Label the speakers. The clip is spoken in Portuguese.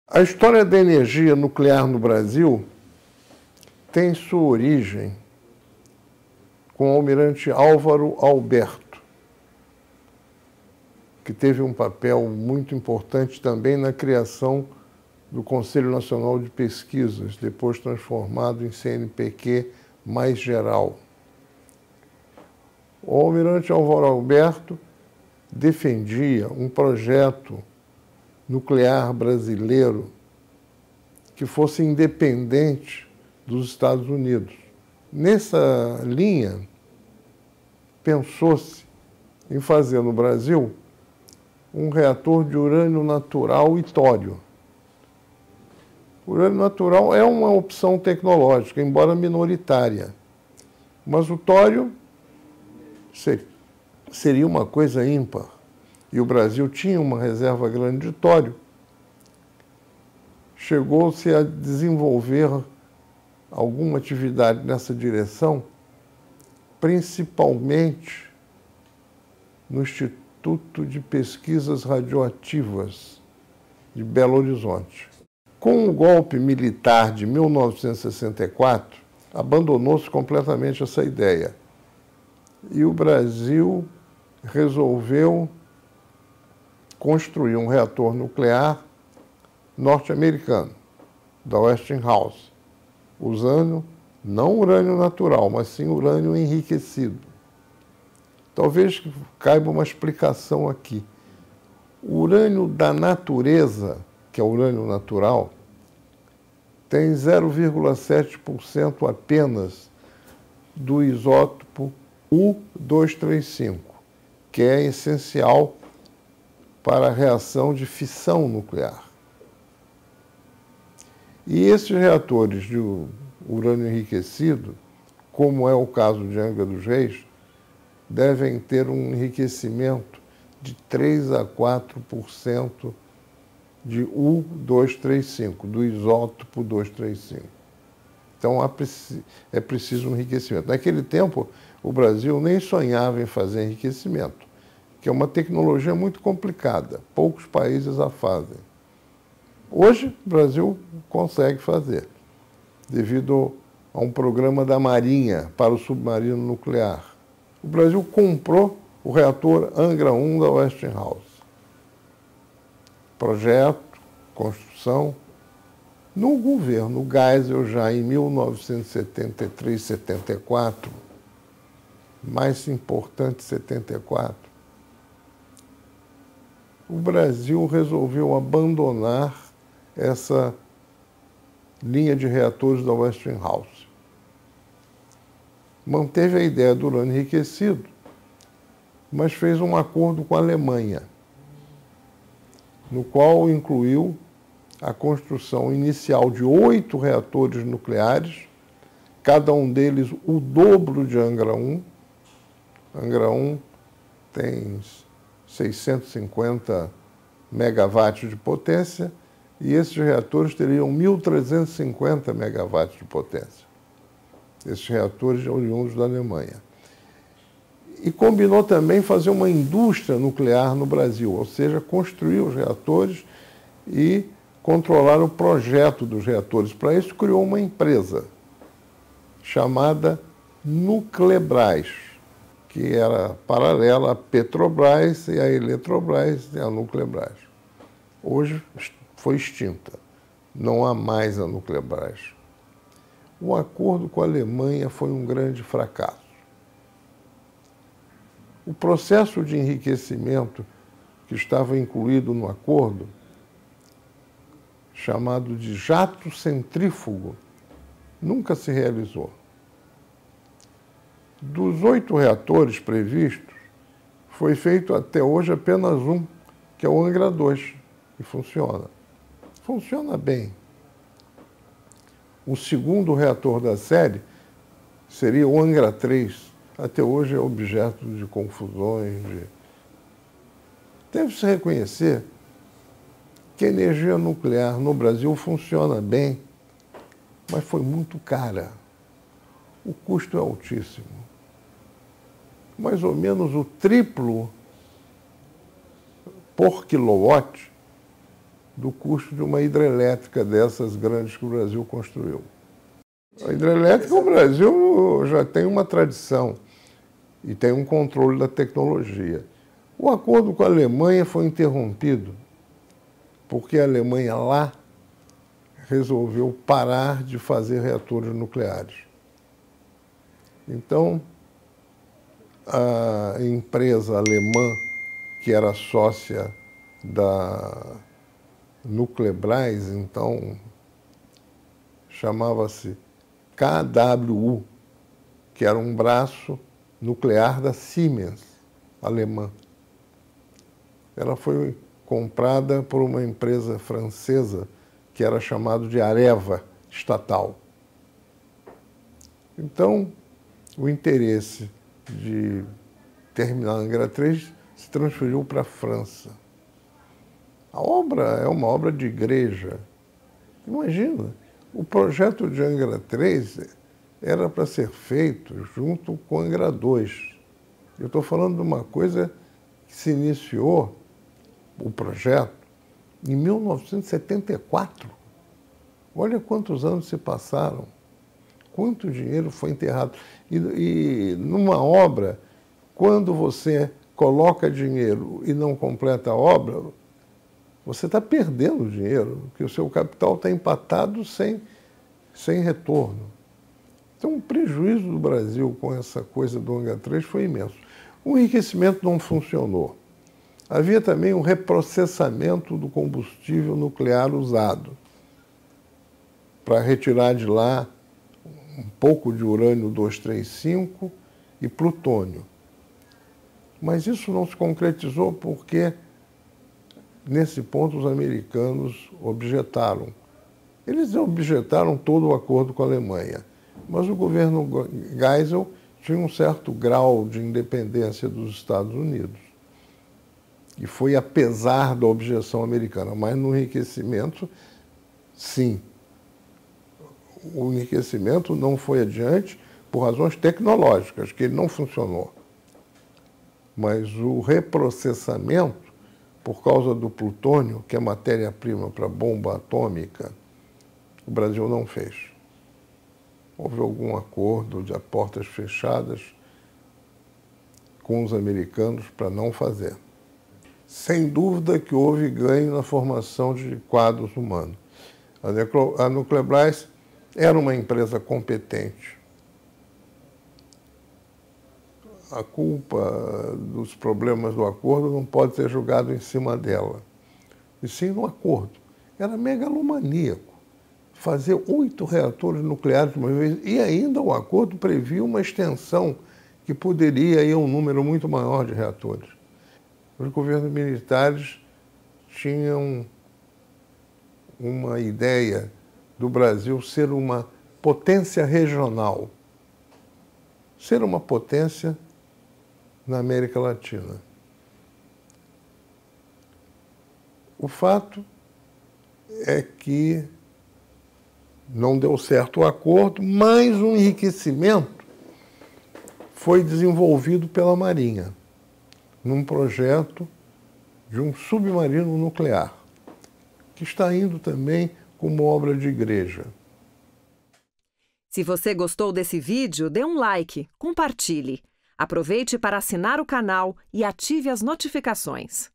Speaker 1: A história da energia nuclear no Brasil tem sua origem com o almirante Álvaro Alberto, que teve um papel muito importante também na criação do Conselho Nacional de Pesquisas, depois transformado em CNPq mais geral. O almirante Álvaro Alberto defendia um projeto nuclear brasileiro que fosse independente dos Estados Unidos. Nessa linha, pensou-se em fazer no Brasil um reator de urânio natural e tório. O urânio natural é uma opção tecnológica, embora minoritária, mas o tório seria uma coisa ímpar. E o Brasil tinha uma reserva grande de tório. Chegou-se a desenvolver alguma atividade nessa direção, principalmente no Instituto de Pesquisas Radioativas de Belo Horizonte. Com o golpe militar de 1964, abandonou-se completamente essa ideia. E o Brasil resolveu construir um reator nuclear norte-americano, da Westinghouse, usando não urânio natural, mas sim urânio enriquecido. Talvez caiba uma explicação aqui. O urânio da natureza, que é o urânio natural, tem 0,7% apenas do isótopo U-235, que é essencial para a reação de fissão nuclear. E esses reatores de urânio enriquecido, como é o caso de Angra dos Reis, devem ter um enriquecimento de 3 a 4% de U-235, do isótopo 235. Então é preciso um enriquecimento. Naquele tempo, o Brasil nem sonhava em fazer enriquecimento, que é uma tecnologia muito complicada. Poucos países a fazem. Hoje, o Brasil consegue fazer, devido a um programa da Marinha para o submarino nuclear. O Brasil comprou o reator Angra 1 da Westinghouse. Projeto, construção. No governo Geisel, já em 1973, 74, mais importante, 74, o Brasil resolveu abandonar essa linha de reatores da Westinghouse. Manteve a ideia do urânio enriquecido, mas fez um acordo com a Alemanha, no qual incluiu a construção inicial de 8 reatores nucleares, cada um deles o dobro de Angra 1. Angra 1 tem 650 megawatts de potência e esses reatores teriam 1.350 megawatts de potência. Esses reatores oriundos da Alemanha. E combinou também fazer uma indústria nuclear no Brasil, ou seja, construir os reatores e controlar o projeto dos reatores. Para isso, criou uma empresa chamada Nuclebras, que era paralela à Petrobras e à Eletrobras e à Nuclebras. Hoje foi extinta. Não há mais a Nuclebras. O acordo com a Alemanha foi um grande fracasso. O processo de enriquecimento que estava incluído no acordo, chamado de jato centrífugo, nunca se realizou. Dos 8 reatores previstos, foi feito até hoje apenas um, que é o Angra 2, que funciona. Funciona bem. O segundo reator da série seria o Angra 3. Até hoje é objeto de confusões. Deve-se reconhecer que a energia nuclear no Brasil funciona bem, mas foi muito cara. O custo é altíssimo. Mais ou menos o triplo por quilowatt do custo de uma hidrelétrica dessas grandes que o Brasil construiu. A hidrelétrica, o Brasil já tem uma tradição e tem um controle da tecnologia. O acordo com a Alemanha foi interrompido porque a Alemanha lá resolveu parar de fazer reatores nucleares. Então, a empresa alemã, que era sócia da Nuclebras, então chamava-se KWU, que era um braço nuclear da Siemens, alemã. Ela foi comprada por uma empresa francesa que era chamada de Areva estatal. Então, o interesse de terminar a Angra 3 se transferiu para a França. A obra é uma obra de igreja. Imagina, o projeto de Angra 3 era para ser feito junto com Angra 2. Eu estou falando de uma coisa que se iniciou, o projeto, em 1974. Olha quantos anos se passaram, quanto dinheiro foi enterrado. E numa obra, quando você coloca dinheiro e não completa a obra, você está perdendo dinheiro, porque o seu capital está empatado sem retorno. Então, o prejuízo do Brasil com essa coisa do Angra 3 foi imenso. O enriquecimento não funcionou. Havia também um reprocessamento do combustível nuclear usado para retirar de lá um pouco de urânio 235 e plutônio. Mas isso não se concretizou porque, nesse ponto, os americanos objetaram. Eles objetaram todo o acordo com a Alemanha, mas o governo Geisel tinha um certo grau de independência dos Estados Unidos. E foi apesar da objeção americana, mas no enriquecimento, sim. O enriquecimento não foi adiante por razões tecnológicas, que ele não funcionou. Mas o reprocessamento, por causa do plutônio, que é matéria-prima para bomba atômica, o Brasil não fez. Houve algum acordo de portas fechadas com os americanos para não fazer. Sem dúvida que houve ganho na formação de quadros humanos. A Nuclebras era uma empresa competente. A culpa dos problemas do acordo não pode ser jogada em cima dela, e sim no acordo. Era megalomaníaco fazer 8 reatores nucleares de uma vez, e ainda o acordo previa uma extensão que poderia ir a um número muito maior de reatores. Os governos militares tinham uma ideia do Brasil ser uma potência regional, ser uma potência na América Latina. O fato é que não deu certo o acordo, mas o enriquecimento foi desenvolvido pela Marinha, num projeto de um submarino nuclear, que está indo também como obra de igreja.
Speaker 2: Se você gostou desse vídeo, dê um like, compartilhe. Aproveite para assinar o canal e ative as notificações.